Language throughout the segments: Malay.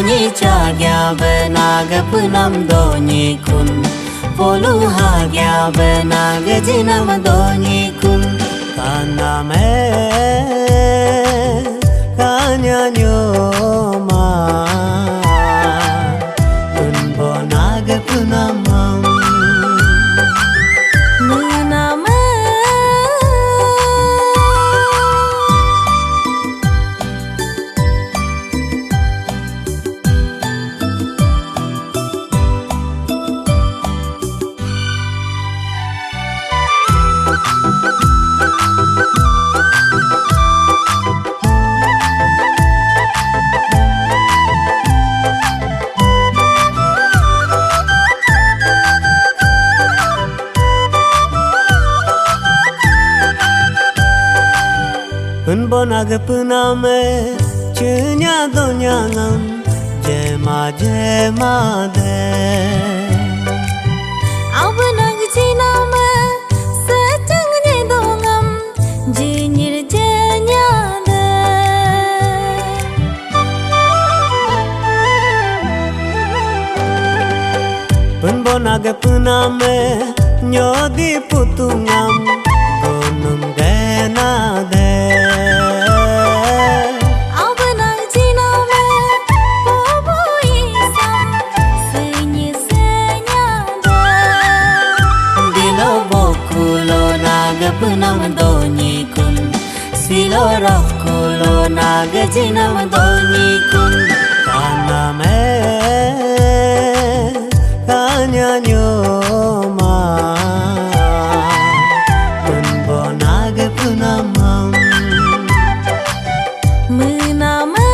Donyi chagya benag punam donyi kun Polu hagya benag jinam donyi kun Kaname kanya nyoma Unbo nag punamam Unbonag puname chunya donyangam jema de Abnag jiname sachang ne dongam jinir jenya de Unbonag puname nyodi putungam gonum gena de Punam donyi kun Silo raf kulo nag jinam donyi kun Kaname kanya nyoma Unbo nag punamam Menama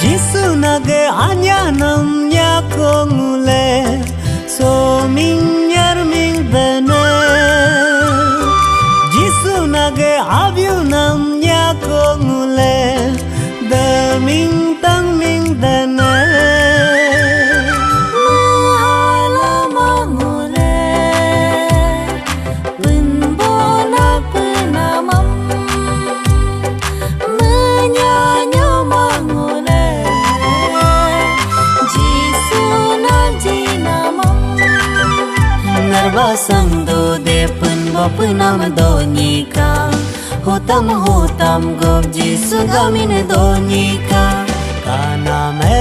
Jisu nage anyanam nyakongule so minyar ming bene Jisu nage avyunam nyakongule de ming tang ming dene Basam do de pun bapnam donyi ka Hotam gob jisu gamin donyi ka Kaname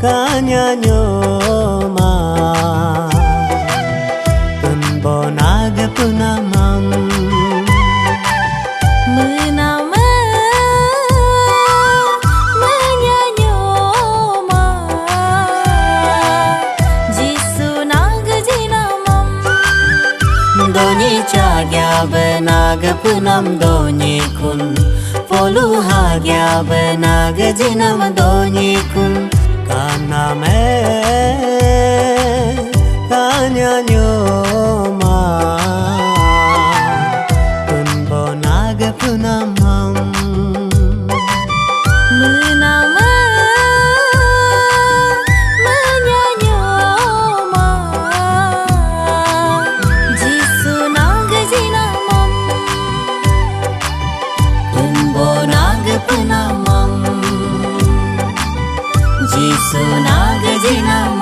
kanya nyoma Unbo nag punamam Menama Donyi chagya benag punam donyi kun Polu hagya benag jinam donyi kun Kaname kanya nyoma Unbo nag punamam Menama Jisu nag jinam